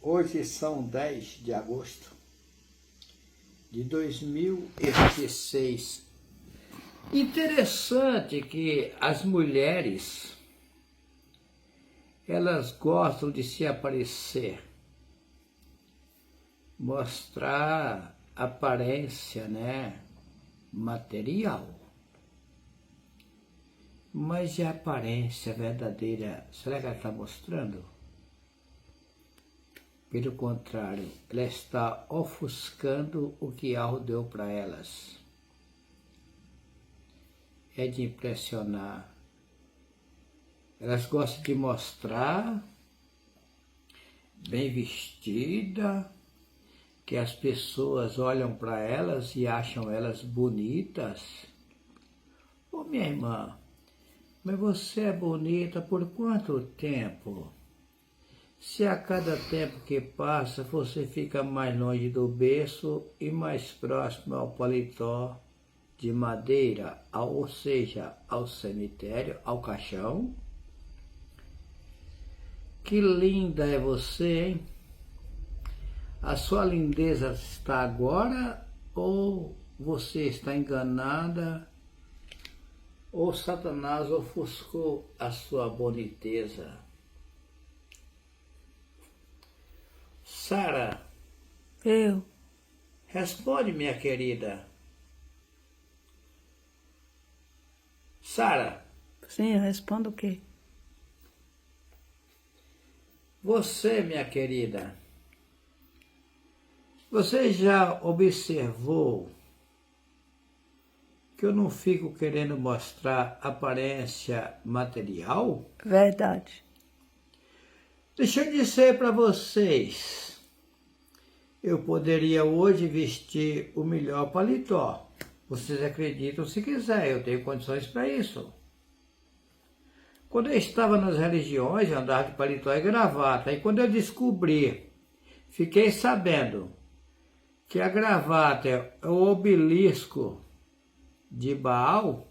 Hoje são 10 de agosto de 2016. Interessante que as mulheres, elas gostam de se aparecer, mostrar aparência, né, material. Mas e a aparência verdadeira, será que ela está mostrando? Pelo contrário, ela está ofuscando o que algo deu para elas. É de impressionar. Elas gostam de mostrar bem vestida, que as pessoas olham para elas e acham elas bonitas. Ô minha irmã, mas você é bonita por quanto tempo? Se a cada tempo que passa você fica mais longe do berço e mais próximo ao paletó de madeira, ou seja, ao cemitério, ao caixão. Que linda é você, hein? A sua lindeza está agora ou você está enganada? Ou Satanás ofuscou a sua boniteza? Sara, Eu? responde, minha querida. Sara, Sim, eu respondo o quê? você, minha querida, você já observou que eu não fico querendo mostrar aparência material? Verdade. Deixa eu dizer para vocês, eu poderia hoje vestir o melhor paletó. Vocês acreditam se quiser, eu tenho condições para isso. Quando eu estava nas religiões, eu andava de paletó e gravata. E quando eu descobri, fiquei sabendo que a gravata é o obelisco de Baal,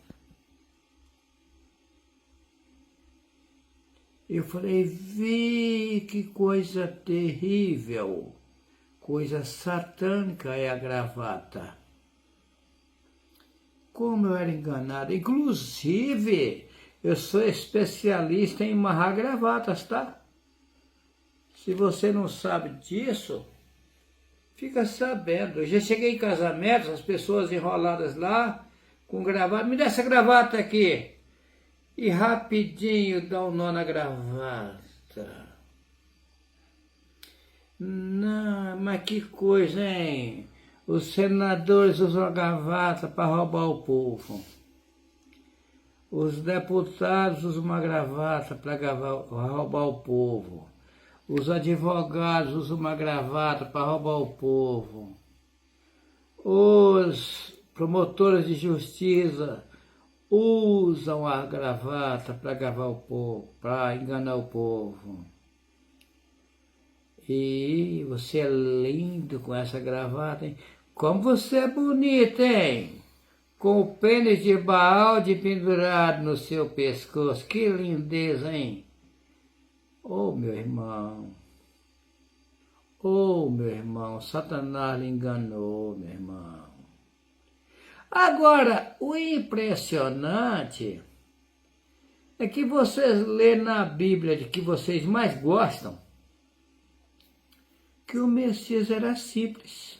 eu falei, vi que coisa terrível, coisa satânica é a gravata. Como eu era enganado. Inclusive, eu sou especialista em amarrar gravatas, tá? Se você não sabe disso, fica sabendo. Eu já cheguei em casamentos, as pessoas enroladas lá, com gravata. Me dá essa gravata aqui. E rapidinho dá um nó na gravata. Não, mas que coisa, hein? Os senadores usam a gravata para roubar o povo. Os deputados usam uma gravata para roubar o povo. Os advogados usam uma gravata para roubar o povo. Os promotores de justiça usam a gravata para enganar o povo. E você é lindo com essa gravata, hein? Como você é bonita, hein? Com o pênis de Baal pendurado no seu pescoço. Que lindeza, hein? Oh, meu irmão. Oh, meu irmão. Satanás lhe enganou, meu irmão. Agora, o impressionante é que vocês lêem na Bíblia de que vocês mais gostam que o Messias era simples.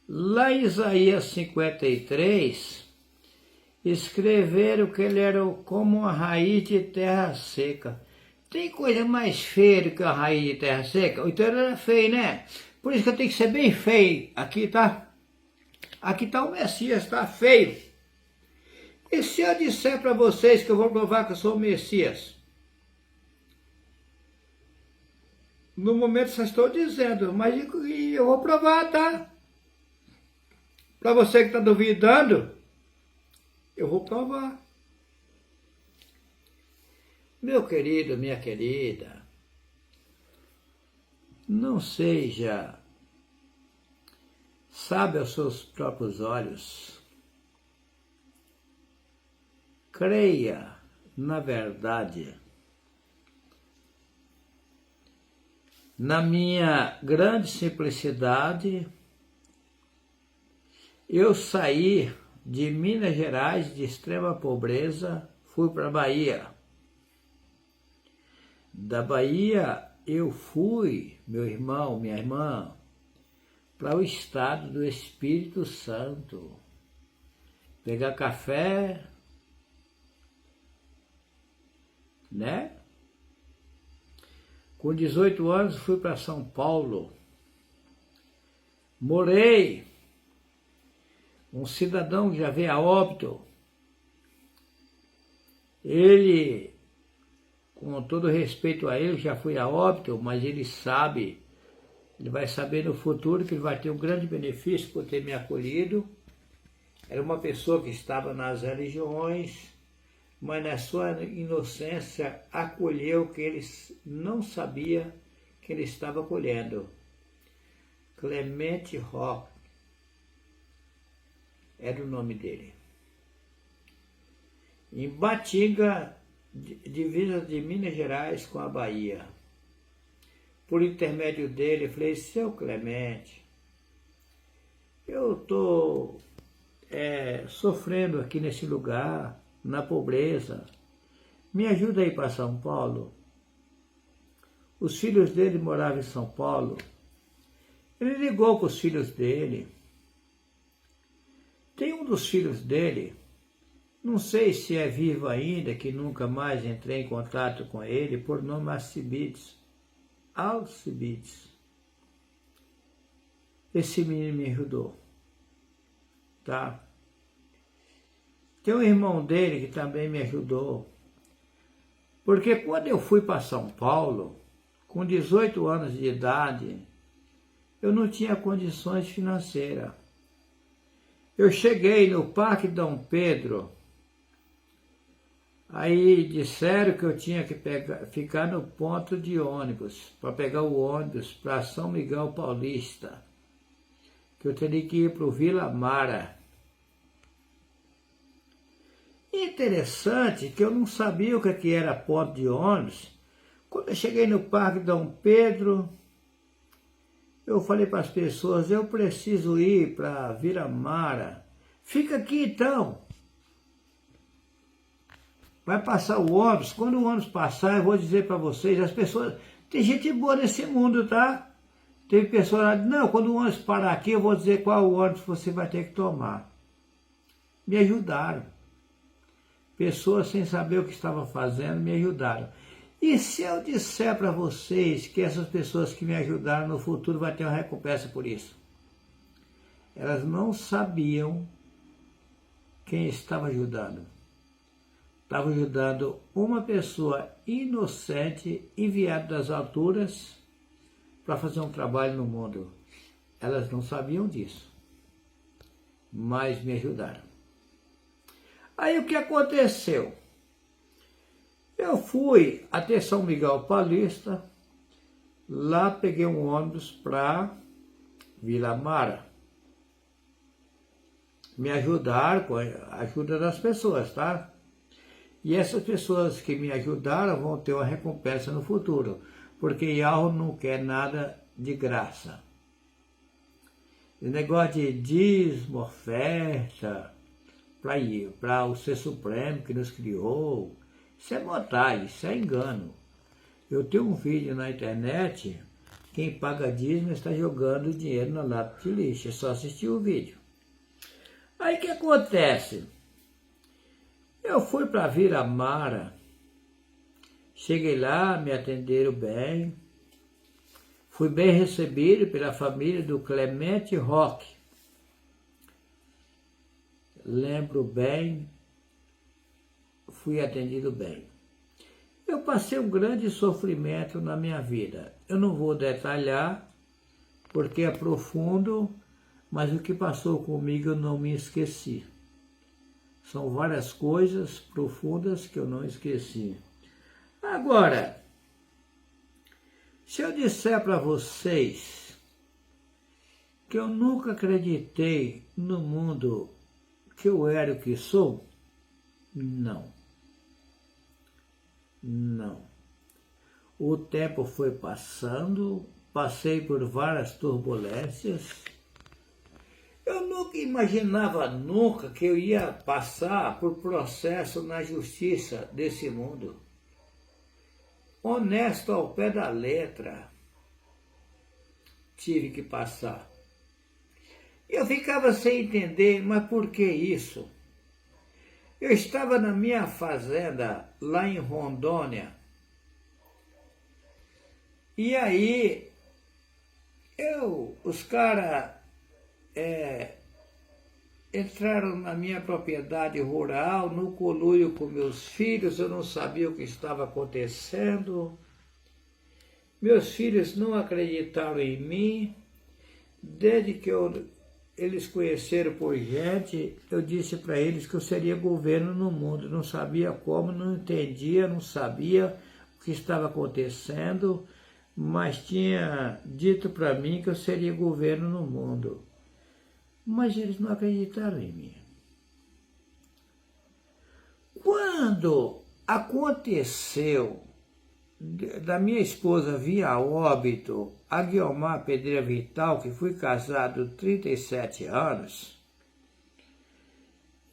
Lá em Isaías 53, escreveram que ele era como uma raiz de terra seca. Tem coisa mais feia do que a raiz de terra seca? Então ele era feio, né? Por isso que eu tenho que ser bem feio. Aqui tá? Aqui tá o Messias, tá feio. E se eu disser para vocês que eu vou provar que eu sou o Messias? No momento só estou dizendo, mas eu vou provar, tá? Para você que está duvidando, eu vou provar. Meu querido, minha querida, não seja sábio aos seus próprios olhos. Creia na verdade. na minha grande simplicidade, eu saí de Minas Gerais, de extrema pobreza, fui para a Bahia. Da Bahia eu fui, meu irmão, minha irmã, para o estado do Espírito Santo. Pegar café, né? Com 18 anos fui para São Paulo. Morei. Um cidadão que já veio a óbito. Ele, com todo respeito a ele, já foi a óbito, mas ele sabe, ele vai saber no futuro que ele vai ter um grande benefício por ter me acolhido. Era uma pessoa que estava nas religiões, mas na sua inocência acolheu que ele não sabia que ele estava acolhendo. Clemente Rock era o nome dele. Em Batinga, divisa de Minas Gerais com a Bahia. Por intermédio dele, eu falei, seu Clemente, eu estou sofrendo aqui nesse lugar, na pobreza, me ajuda aí para São Paulo. Os filhos dele moravam em São Paulo. Ele ligou para os filhos dele. Tem um dos filhos dele, não sei se é vivo ainda, que nunca mais entrei em contato com ele, por nome Alcibiades. Alcibiades. Esse menino me ajudou, tá? Tem um irmão dele que também me ajudou. Porque quando eu fui para São Paulo, com 18 anos de idade, eu não tinha condições financeiras. Eu cheguei no Parque Dom Pedro, aí disseram que eu tinha que ficar no ponto de ônibus, para pegar o ônibus para São Miguel Paulista, que eu teria que ir para o Vila Mara. Interessante que eu não sabia o que era ponto de ônibus. Quando eu cheguei no Parque Dom Pedro, eu falei para as pessoas, eu preciso ir para Vila Mara. Fica aqui então. Vai passar o ônibus. Quando o ônibus passar, eu vou dizer para vocês, as pessoas... Tem gente boa nesse mundo, tá? Teve pessoas lá, não, quando o ônibus parar aqui, eu vou dizer qual ônibus você vai ter que tomar. Me ajudaram. Pessoas sem saber o que estavam fazendo me ajudaram. E se eu disser para vocês que essas pessoas que me ajudaram no futuro vão ter uma recompensa por isso? Elas não sabiam quem estava ajudando. Estava ajudando uma pessoa inocente, enviada das alturas, para fazer um trabalho no mundo. Elas não sabiam disso, mas me ajudaram. Aí o que aconteceu? Eu fui até São Miguel Paulista, lá peguei um ônibus para Vila Mara. Me ajudaram com a ajuda das pessoas, tá? E essas pessoas que me ajudaram vão ter uma recompensa no futuro, porque Yahweh não quer nada de graça. O negócio de dízimo, oferta, para o Ser Supremo que nos criou, isso é montagem, isso é engano. Eu tenho um vídeo na internet, quem paga dízimo está jogando dinheiro na lata de lixo, é só assistir o vídeo. Aí o que acontece? Eu fui para Vila Mara, cheguei lá, me atenderam bem, fui bem recebido pela família do Clemente Rock. Lembro bem, fui atendido bem. Eu passei um grande sofrimento na minha vida. Eu não vou detalhar, porque é profundo, mas o que passou comigo eu não me esqueci. São várias coisas profundas que eu não esqueci. Agora, se eu disser para vocês que eu nunca acreditei no mundo que eu era o que sou, não. Não. O tempo foi passando, passei por várias turbulências. Eu nunca imaginava que eu ia passar por processo na justiça desse mundo. Honesto ao pé da letra, tive que passar. Eu ficava sem entender, mas por que isso? Eu estava na minha fazenda, lá em Rondônia, e aí os caras entraram na minha propriedade rural, no conluio com meus filhos, eu não sabia o que estava acontecendo. Meus filhos não acreditaram em mim. Desde que eles conheceram por gente, eu disse para eles que eu seria governo no mundo. Não sabia como, não entendia, não sabia o que estava acontecendo, mas tinha dito para mim que eu seria governo no mundo. Mas eles não acreditaram em mim. Quando aconteceu da minha esposa vir a óbito, a Guiomar Pedreira Vital, que fui casado 37 anos,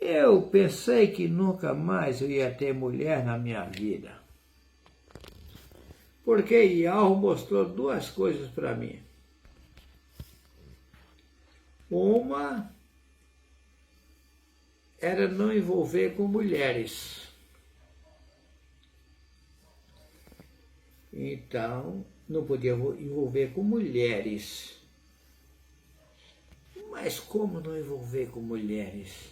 eu pensei que nunca mais eu ia ter mulher na minha vida. Porque Ial mostrou duas coisas para mim. Uma era não envolver com mulheres. Então, não podia envolver com mulheres. Mas como não envolver com mulheres?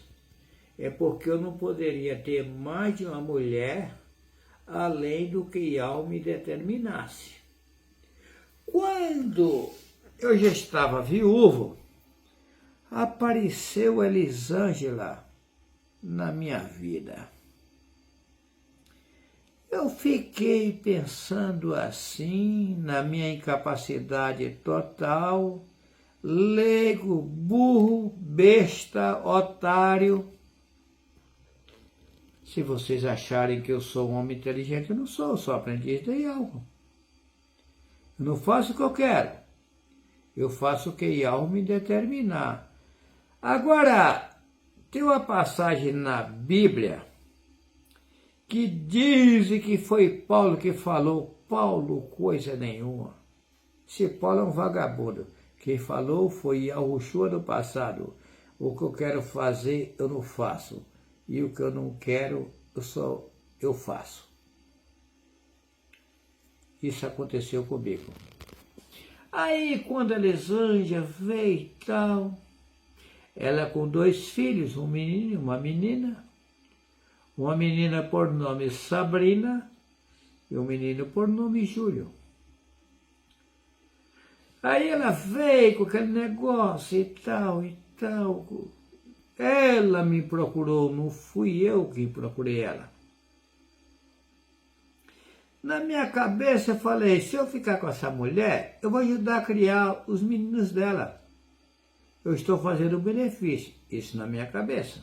É porque eu não poderia ter mais de uma mulher além do que Ial me determinasse. Quando eu já estava viúvo, apareceu Elisângela na minha vida. Eu fiquei pensando assim, na minha incapacidade total, leigo, burro, besta, otário. Se vocês acharem que eu sou um homem inteligente, eu não sou, eu sou aprendiz de Ial. Eu não faço o que eu quero, eu faço o que Ial me determinar. Agora, tem uma passagem na Bíblia que diz que foi Paulo que falou. Paulo, coisa nenhuma. Esse Paulo é um vagabundo. Quem falou foi Yahushua no passado. O que eu quero fazer, eu não faço. E o que eu não quero, eu faço. Isso aconteceu comigo. Aí, quando a Elisângela veio e tal, ela com 2 filhos, um menino e uma menina por nome Sabrina e um menino por nome Júlio. Aí ela veio com aquele negócio e tal. Ela me procurou, não fui eu que procurei ela. Na minha cabeça eu falei, se eu ficar com essa mulher, eu vou ajudar a criar os meninos dela. Eu estou fazendo um benefício, isso na minha cabeça.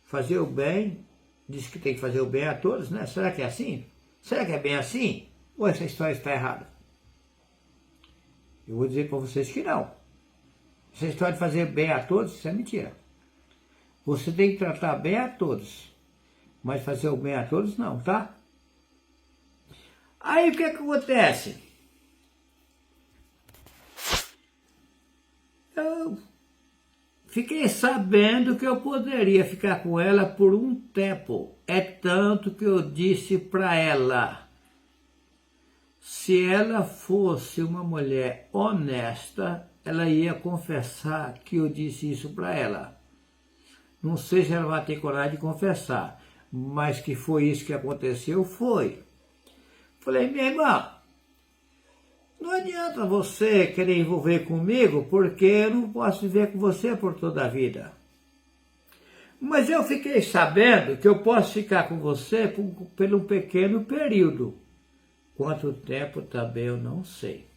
Fazer o bem, diz que tem que fazer o bem a todos, né? Será que é assim? Será que é bem assim? Ou essa história está errada? Eu vou dizer para vocês que não. Essa história de fazer bem a todos, isso é mentira. Você tem que tratar bem a todos, mas fazer o bem a todos não, tá? Aí o que acontece? Eu fiquei sabendo que eu poderia ficar com ela por um tempo. É tanto que eu disse para ela, se ela fosse uma mulher honesta, ela ia confessar que eu disse isso para ela. Não sei se ela vai ter coragem de confessar, mas que foi isso que aconteceu, foi. Falei, minha irmã, não adianta você querer envolver comigo, porque eu não posso viver com você por toda a vida. Mas eu fiquei sabendo que eu posso ficar com você por um pequeno período. Quanto tempo também eu não sei.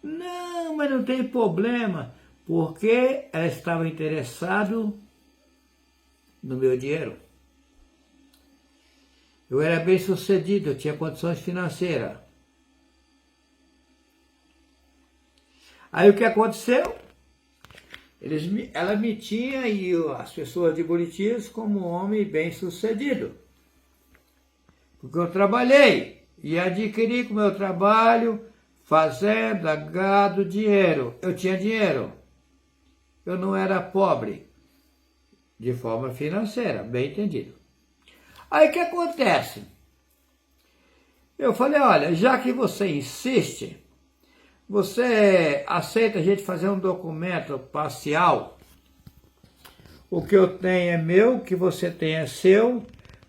Não, mas não tem problema, porque ela estava interessada no meu dinheiro. Eu era bem sucedido, eu tinha condições financeiras. Aí o que aconteceu? Ela me tinha e as pessoas de Buritis como um homem bem sucedido. Porque eu trabalhei e adquiri com o meu trabalho fazenda, gado, dinheiro. Eu tinha dinheiro. Eu não era pobre de forma financeira, bem entendido. Aí o que acontece? Eu falei, olha, já que você insiste, você aceita a gente fazer um documento parcial? O que eu tenho é meu, o que você tem é seu.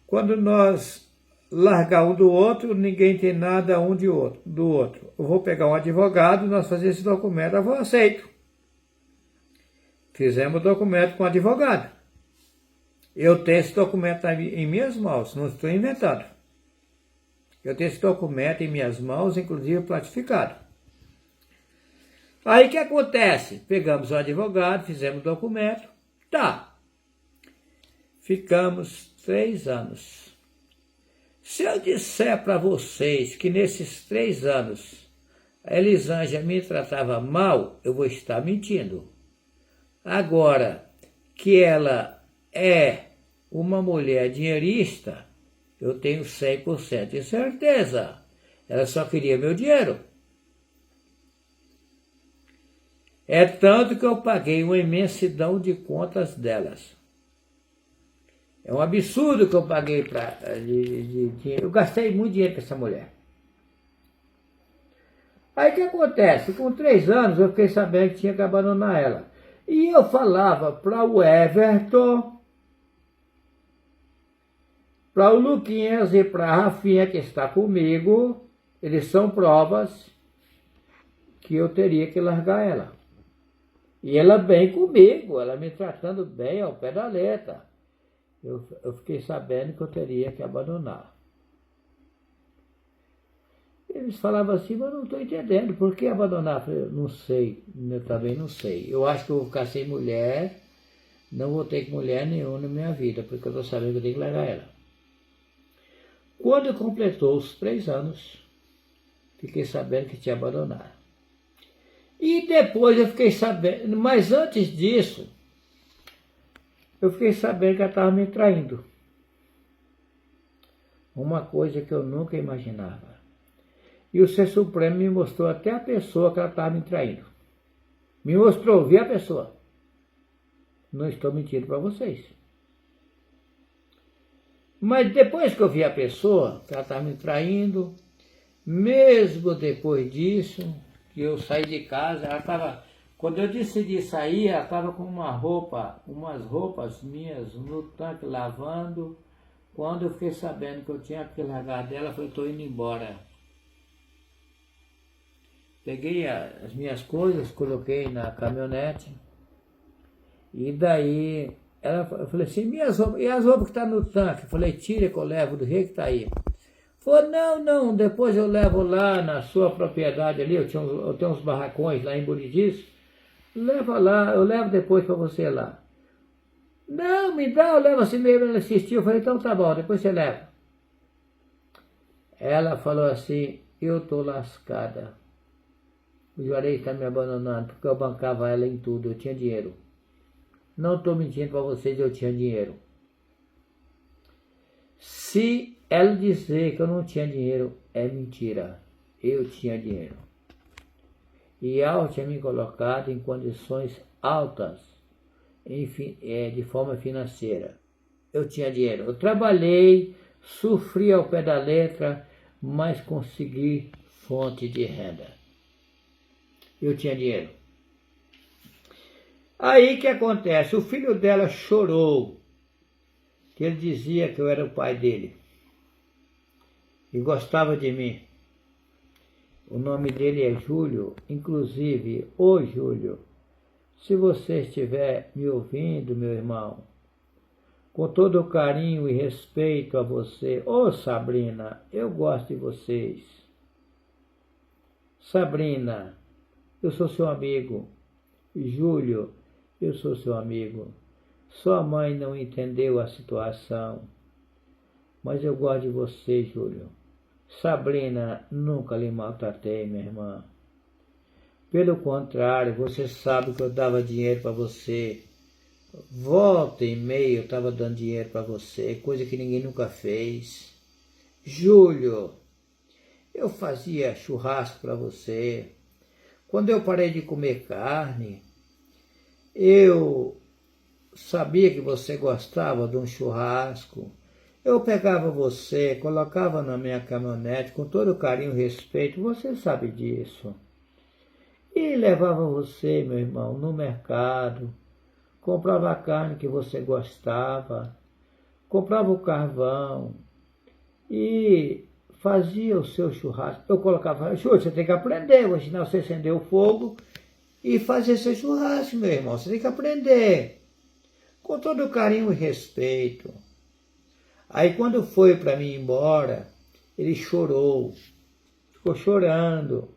Quando nós largar um do outro, ninguém tem nada um do outro. Eu vou pegar um advogado, nós fazemos esse documento, eu aceito. Fizemos o documento com o advogado. Eu tenho esse documento em minhas mãos, não estou inventando. Eu tenho esse documento em minhas mãos, inclusive platificado. Aí o que acontece? Pegamos o advogado, fizemos o documento, tá. Ficamos 3 anos. Se eu disser para vocês que nesses 3 anos a Elisângela me tratava mal, eu vou estar mentindo. Agora, que ela é uma mulher dinheirista, eu tenho 100% de certeza. Ela só queria meu dinheiro. É tanto que eu paguei uma imensidão de contas delas. É um absurdo que eu paguei de dinheiro. Eu gastei muito dinheiro com essa mulher. Aí o que acontece? Com 3 anos eu fiquei sabendo que tinha que abandonar ela. E eu falava para o Everton, para o Luquinhas e para a Rafinha que está comigo, eles são provas que eu teria que largar ela. E ela bem comigo, ela me tratando bem ao pé da letra. Eu fiquei sabendo que eu teria que abandonar. Eles falavam assim, mas eu não estou entendendo, por que abandonar? Eu falei, não sei, eu também não sei. Eu acho que eu vou ficar sem mulher, não vou ter mulher nenhuma na minha vida, porque eu estou sabendo que eu tenho que largar ela. Quando completou os 3 anos, fiquei sabendo que tinha abandonado. E depois eu fiquei sabendo, mas antes disso, eu fiquei sabendo que ela estava me traindo. Uma coisa que eu nunca imaginava. E o Ser Supremo me mostrou até a pessoa que ela estava me traindo. Me mostrou, vi a pessoa. Não estou mentindo para vocês. Mas depois que eu vi a pessoa que ela estava me traindo, mesmo depois disso, que eu saí de casa, ela estava... Quando eu decidi sair, ela estava com umas roupas minhas no tanque lavando. Quando eu fiquei sabendo que eu tinha que largar dela, eu falei, estou indo embora. Peguei as minhas coisas, coloquei na caminhonete. E daí, eu falei assim, e as roupas que estão no tanque? Eu falei, tira que eu levo do jeito que está aí. Falou, não, depois eu levo lá na sua propriedade ali, eu tenho uns barracões lá em Buritis. Leva lá, eu levo depois para você lá. Não, me dá, eu levo assim mesmo. Ela insistiu, eu falei, então tá bom, depois você leva. Ela falou assim, eu tô lascada. O Juarez está me abandonando, porque eu bancava ela em tudo, eu tinha dinheiro. Não estou mentindo para vocês, eu tinha dinheiro. Se ela dizer que eu não tinha dinheiro, é mentira. Eu tinha dinheiro. E ela tinha me colocado em condições altas, enfim, de forma financeira. Eu tinha dinheiro. Eu trabalhei, sofri ao pé da letra, mas consegui fonte de renda. Eu tinha dinheiro. Aí que acontece? O filho dela chorou, que ele dizia que eu era o pai dele e gostava de mim. O nome dele é Júlio, inclusive, ô Júlio, se você estiver me ouvindo, meu irmão, com todo o carinho e respeito a você, ô Sabrina, eu gosto de vocês. Sabrina, eu sou seu amigo. Júlio, eu sou seu amigo. Sua mãe não entendeu a situação, mas eu gosto de você, Júlio. Sabrina, nunca lhe maltratei, minha irmã. Pelo contrário, você sabe que eu dava dinheiro para você. Volta e meia eu estava dando dinheiro para você, coisa que ninguém nunca fez. Júlio, eu fazia churrasco para você. Quando eu parei de comer carne, eu sabia que você gostava de um churrasco. Eu pegava você, colocava na minha caminhonete com todo carinho e respeito, você sabe disso. E levava você, meu irmão, no mercado, comprava a carne que você gostava, comprava o carvão e fazia o seu churrasco. Eu colocava, Júlio, você tem que aprender, vou ensinar você a acender o fogo e fazer seu churrasco, meu irmão, você tem que aprender. Com todo carinho e respeito. Aí quando foi para mim ir embora, ele chorou, ficou chorando.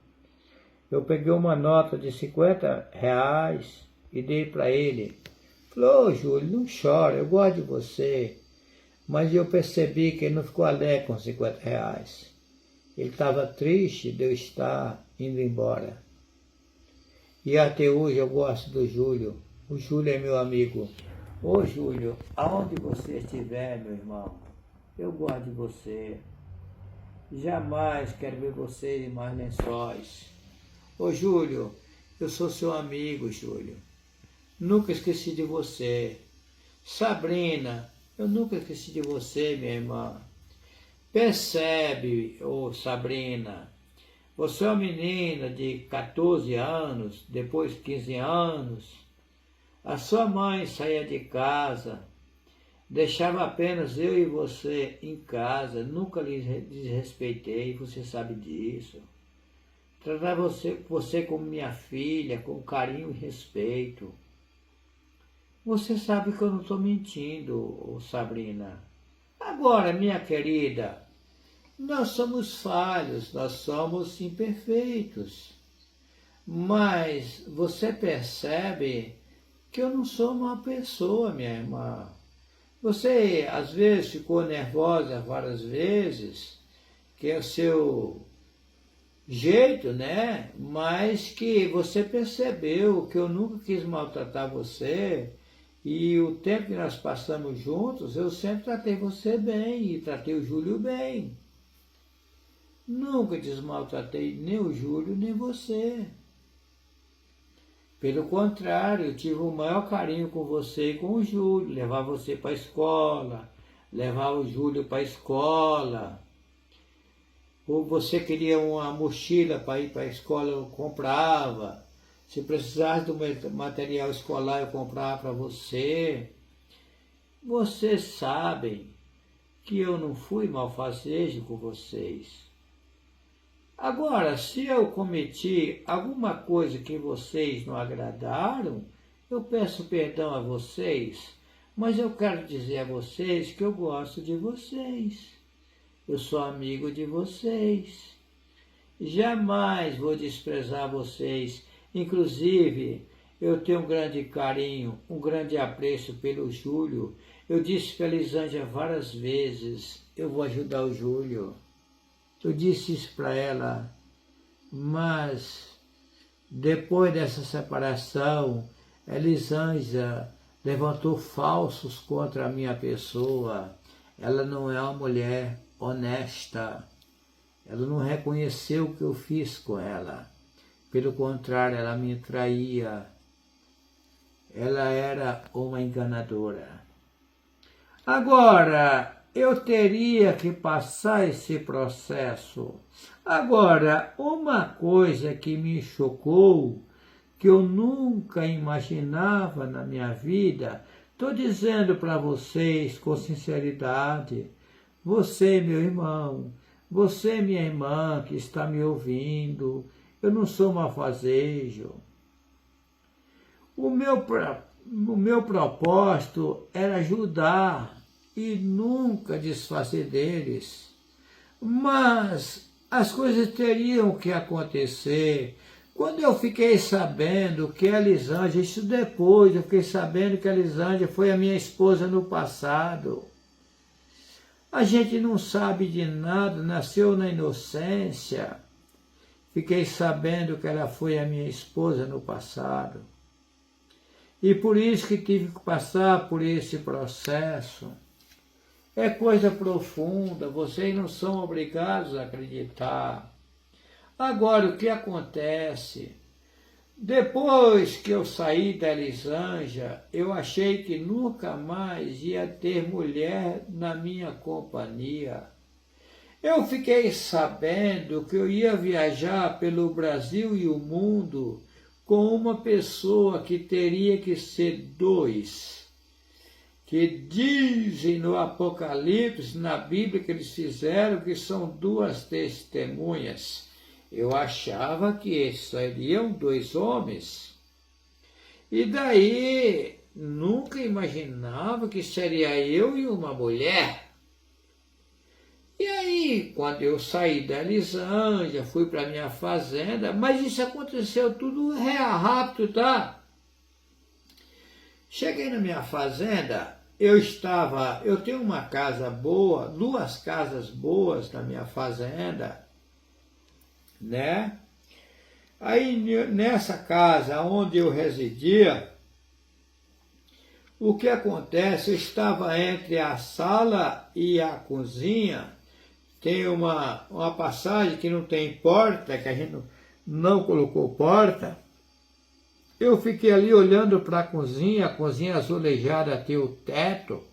Eu peguei uma nota de R$50 e dei para ele. Falou, ô Júlio, não chora, eu gosto de você. Mas eu percebi que ele não ficou alegre com R$50. Ele estava triste de eu estar indo embora. E até hoje eu gosto do Júlio. O Júlio é meu amigo. Ô Júlio, aonde você estiver, meu irmão, eu gosto de você. Jamais quero ver você em mais lençóis. Ô Júlio, eu sou seu amigo, Júlio. Nunca esqueci de você. Sabrina, eu nunca esqueci de você, minha irmã. Percebe, ô Sabrina, você é uma menina de 14 anos, depois 15 anos. A sua mãe saía de casa, deixava apenas eu e você em casa, nunca lhe desrespeitei, você sabe disso. Tratava você como minha filha, com carinho e respeito. Você sabe que eu não estou mentindo, Sabrina. Agora, minha querida, nós somos falhos, nós somos imperfeitos. Mas você percebe que eu não sou uma pessoa, minha irmã. Você, às vezes, ficou nervosa várias vezes, que é o seu jeito, né? Mas que você percebeu que eu nunca quis maltratar você e o tempo que nós passamos juntos, eu sempre tratei você bem e tratei o Júlio bem. Nunca desmaltratei nem o Júlio, nem você. Pelo contrário, eu tive o maior carinho com você e com o Júlio. Levar você para a escola, levar o Júlio para a escola. Ou você queria uma mochila para ir para a escola, eu comprava. Se precisasse do material escolar, eu comprava para você. Vocês sabem que eu não fui malfazejo com vocês. Agora, se eu cometi alguma coisa que vocês não agradaram, eu peço perdão a vocês, mas eu quero dizer a vocês que eu gosto de vocês. Eu sou amigo de vocês. Jamais vou desprezar vocês. Inclusive, eu tenho um grande carinho, um grande apreço pelo Júlio. Eu disse para a Elisângela várias vezes, eu vou ajudar o Júlio. Eu disse isso para ela, mas depois dessa separação, Elisângela levantou falsos contra a minha pessoa. Ela não é uma mulher honesta. Ela não reconheceu o que eu fiz com ela. Pelo contrário, ela me traía. Ela era uma enganadora. Agora, eu teria que passar esse processo. Agora, uma coisa que me chocou, que eu nunca imaginava na minha vida, estou dizendo para vocês com sinceridade, você, meu irmão, você, minha irmã, que está me ouvindo, eu não sou malfazejo. O meu propósito era ajudar e nunca desfazer deles. Mas as coisas teriam que acontecer. Quando eu fiquei sabendo que a Elisângela, isso depois, eu fiquei sabendo que a Elisângela foi a minha esposa no passado. A gente não sabe de nada, nasceu na inocência. Fiquei sabendo que ela foi a minha esposa no passado. E por isso que tive que passar por esse processo. É coisa profunda, vocês não são obrigados a acreditar. Agora, o que acontece? Depois que eu saí da Elisângela, eu achei que nunca mais ia ter mulher na minha companhia. Eu fiquei sabendo que eu ia viajar pelo Brasil e o mundo com uma pessoa que teria que ser dois. Que dizem no Apocalipse, na Bíblia, que eles fizeram, que são duas testemunhas. Eu achava que seriam dois homens. E daí, nunca imaginava que seria eu e uma mulher. E aí, quando eu saí da Elisângela, fui para minha fazenda, mas isso aconteceu tudo rápido, tá? Cheguei na minha fazenda, eu tenho uma casa boa, duas casas boas na minha fazenda, né? Aí nessa casa onde eu residia, o que acontece? Eu estava entre a sala e a cozinha, tem uma passagem que não tem porta, que a gente não colocou porta. Eu fiquei ali olhando para a cozinha azulejada até o teto.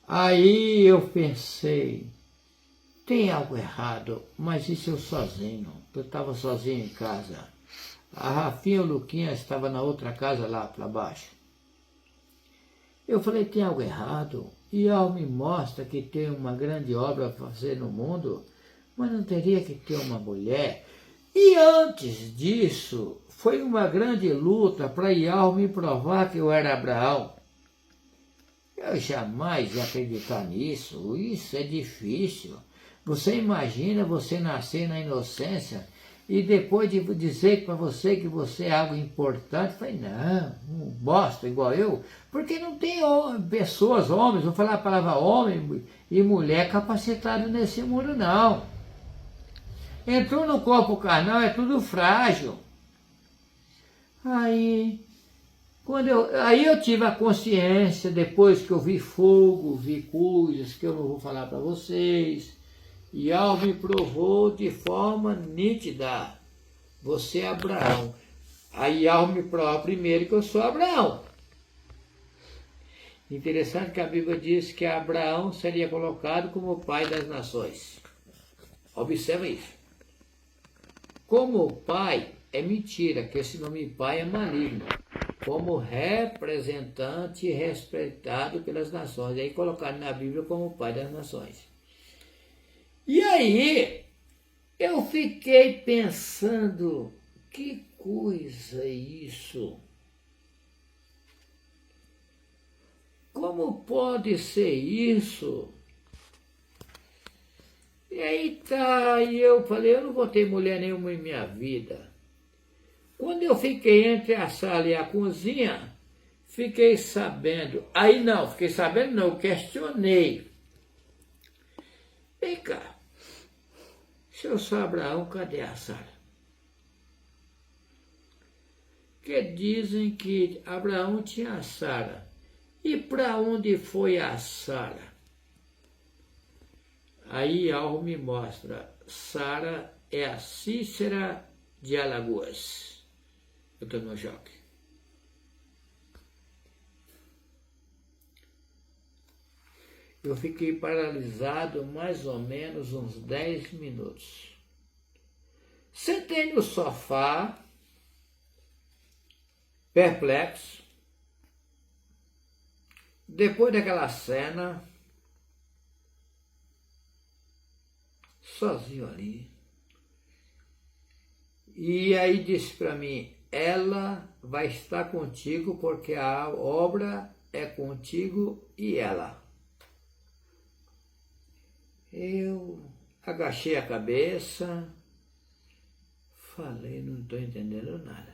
Aí eu pensei, tem algo errado, mas isso eu sozinho. Eu estava sozinho em casa. A Rafinha e o Luquinha estavam na outra casa lá para baixo. Eu falei, tem algo errado. E ela me mostra que tem uma grande obra a fazer no mundo, mas não teria que ter uma mulher. E antes disso, foi uma grande luta para Ial me provar que eu era Abraão. Eu jamais ia acreditar nisso, isso é difícil. Você imagina você nascer na inocência e depois de dizer para você que você é algo importante, eu falei, não, um bosta igual eu, porque não tem pessoas, homens, vou falar a palavra homem e mulher capacitado nesse mundo, não. Entrou no corpo carnal, é tudo frágil. Aí eu tive a consciência, depois que eu vi fogo, vi coisas que eu não vou falar para vocês, e algo me provou de forma nítida, você é Abraão. Aí algo me prova primeiro que eu sou Abraão. Interessante que a Bíblia diz que Abraão seria colocado como pai das nações. Observa isso. Como pai é mentira, que esse nome pai é maligno. Como representante respeitado pelas nações. Aí colocado na Bíblia como pai das nações. E aí, eu fiquei pensando, que coisa é isso? Como pode ser isso? E aí tá, e eu falei, eu não vou ter mulher nenhuma em minha vida. Quando eu fiquei entre a sala e a cozinha, fiquei sabendo, eu questionei. Vem cá, se eu sou Abraão, cadê a Sara? Que dizem que Abraão tinha a Sara. E para onde foi a Sara? Aí algo me mostra, Sara é a Cícera de Alagoas. Eu estou no choque. Eu fiquei paralisado mais ou menos uns 10 minutos. Sentei no sofá, perplexo. Depois daquela cena, sozinho ali. E aí disse para mim, ela vai estar contigo porque a obra é contigo e ela. Eu agachei a cabeça, falei, não estou entendendo nada.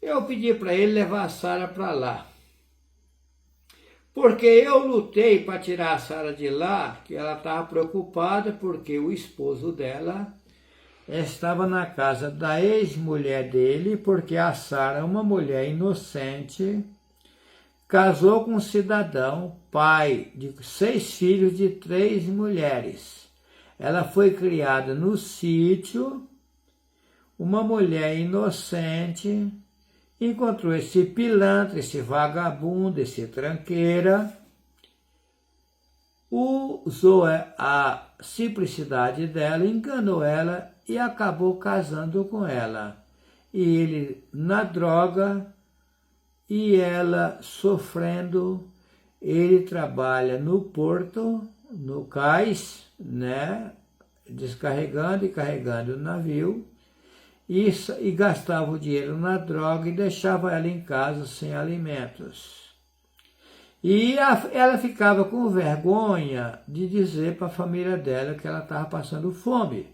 eu pedi para ele levar a Sara para lá. Porque eu lutei para tirar a Sara de lá, que ela estava preocupada porque o esposo dela estava na casa da ex-mulher dele, porque a Sara, uma mulher inocente, casou com um cidadão, pai de 6 filhos de 3 mulheres. Ela foi criada no sítio, uma mulher inocente, encontrou esse pilantra, esse vagabundo, esse tranqueira, usou a simplicidade dela, enganou ela e acabou casando com ela. E ele na droga e ela sofrendo. Ele trabalha no porto, no cais, né, descarregando e carregando o navio, e gastava o dinheiro na droga e deixava ela em casa sem alimentos. E ela ficava com vergonha de dizer para a família dela que ela estava passando fome,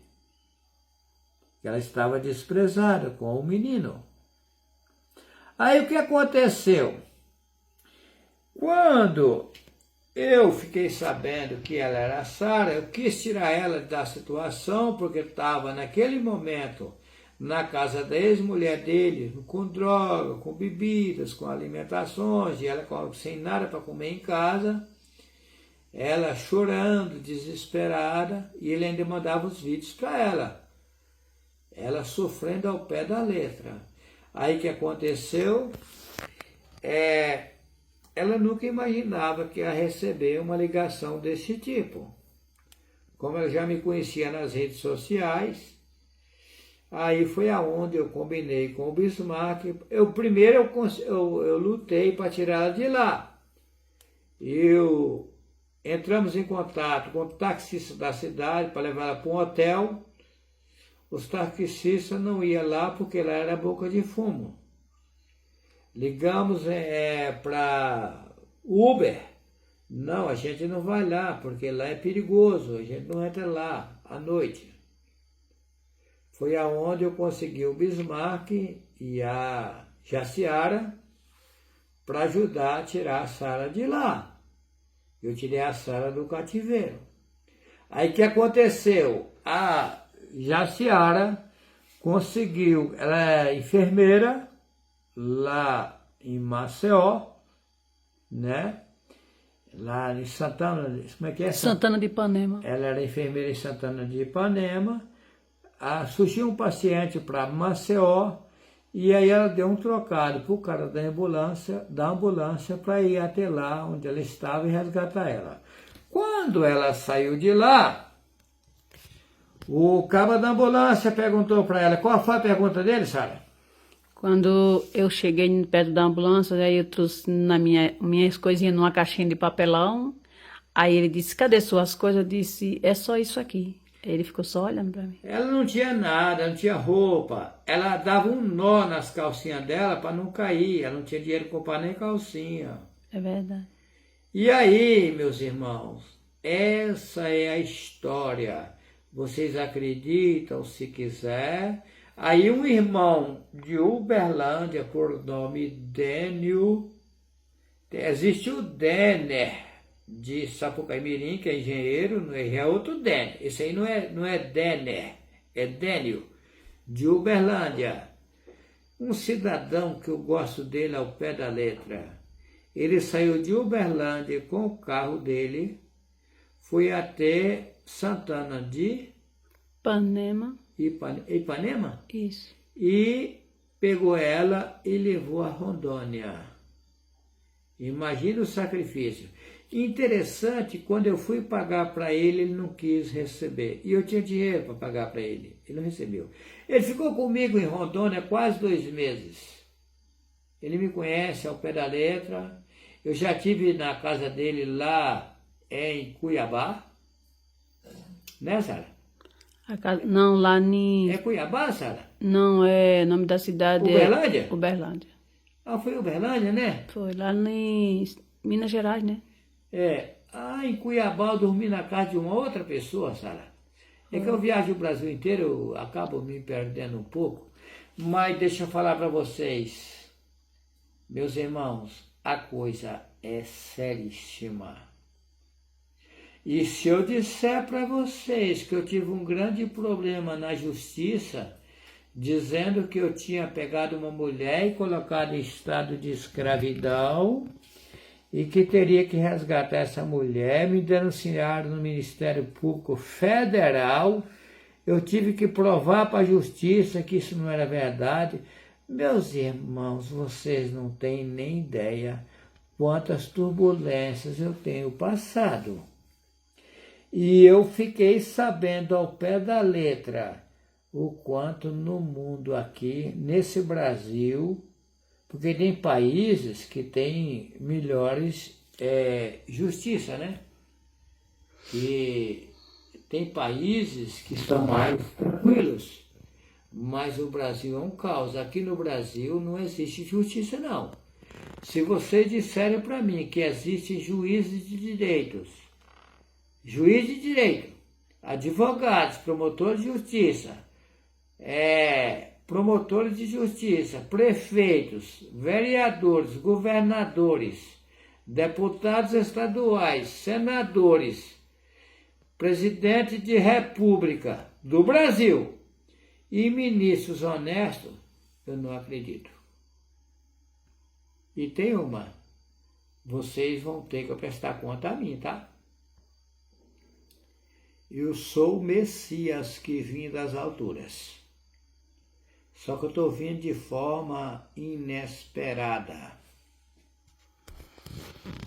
que ela estava desprezada com o menino. Aí o que aconteceu? Quando eu fiquei sabendo que ela era a Sara, eu quis tirar ela da situação, porque estava naquele momento na casa da ex-mulher dele, com droga, com bebidas, com alimentações, e ela sem nada para comer em casa, ela chorando, desesperada, e ele ainda mandava os vídeos para ela sofrendo ao pé da letra. Aí o que aconteceu? Ela nunca imaginava que ia receber uma ligação desse tipo. Como ela já me conhecia nas redes sociais, aí foi aonde eu combinei com o Bismarck. Primeiro eu lutei para tirar ela de lá. Entramos em contato com o taxista da cidade para levar ela para um hotel. Os taxistas não iam lá porque lá era boca de fumo. Ligamos para Uber. Não, a gente não vai lá porque lá é perigoso. A gente não entra lá à noite. Foi aonde eu consegui o Bismarck e a Jaciara para ajudar a tirar a Sara de lá. Eu tirei a Sara do cativeiro. Aí o que aconteceu? A Jaciara conseguiu, ela é enfermeira lá em Maceió, né? Lá em Santana, como é que é? Santana de Ipanema. Ela era enfermeira em Santana de Ipanema. Surgiu um paciente para Maceió e aí ela deu um trocado para o cara da ambulância para ir até lá onde ela estava e resgatar ela. Quando ela saiu de lá, o cara da ambulância perguntou para ela, qual foi a pergunta dele, Sara? Quando eu cheguei perto da ambulância, aí eu trouxe minhas coisinhas numa caixinha de papelão. Aí ele disse, cadê suas coisas? Eu disse, é só isso aqui. Ele ficou só olhando para mim. Ela não tinha nada, não tinha roupa. Ela dava um nó nas calcinhas dela para não cair. Ela não tinha dinheiro para comprar nem calcinha. É verdade. E aí, meus irmãos, essa é a história. Vocês acreditam se quiser. Aí um irmão de Uberlândia, por nome Dênio, existe o Denner de Sapucaimirim, que é engenheiro, é outro Denner. Esse aí não é Denner, é Dênio, de Uberlândia. Um cidadão que eu gosto dele ao pé da letra. Ele saiu de Uberlândia com o carro dele, foi até Santana de Ipanema? Isso. E pegou ela e levou a Rondônia. Imagina o sacrifício. Interessante, quando eu fui pagar para ele, ele não quis receber. E eu tinha dinheiro para pagar para ele. Ele não recebeu. Ele ficou comigo em Rondônia quase 2 meses. Ele me conhece ao pé da letra. Eu já estive na casa dele lá em Cuiabá. Né, Sara? Não, lá em... É Cuiabá, Sara? Não, o nome da cidade Uberlândia? Uberlândia. Ah, foi Uberlândia, né? Foi, lá em Minas Gerais, né? Em Cuiabá eu dormi na casa de uma outra pessoa, Sara. É que eu viajo o Brasil inteiro, eu acabo me perdendo um pouco. Mas deixa eu falar para vocês, meus irmãos, a coisa é seríssima. E se eu disser para vocês que eu tive um grande problema na justiça, dizendo que eu tinha pegado uma mulher e colocado em estado de escravidão e que teria que resgatar essa mulher, me denunciaram no Ministério Público Federal, eu tive que provar para a justiça que isso não era verdade. Meus irmãos, vocês não têm nem ideia quantas turbulências eu tenho passado. E eu fiquei sabendo ao pé da letra o quanto no mundo aqui, nesse Brasil, porque tem países que têm melhores justiça, né? E tem países que são mais tranquilos, mas o Brasil é um caos. Aqui no Brasil não existe justiça, não. Se vocês disserem para mim que existem juízes de direitos, advogados, promotores de justiça, promotores de justiça, prefeitos, vereadores, governadores, deputados estaduais, senadores, presidente de república do Brasil e ministros honestos, eu não acredito. E tem uma, vocês vão ter que prestar conta a mim, tá? Eu sou o Messias que vim das alturas. Só que eu estou vindo de forma inesperada.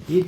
E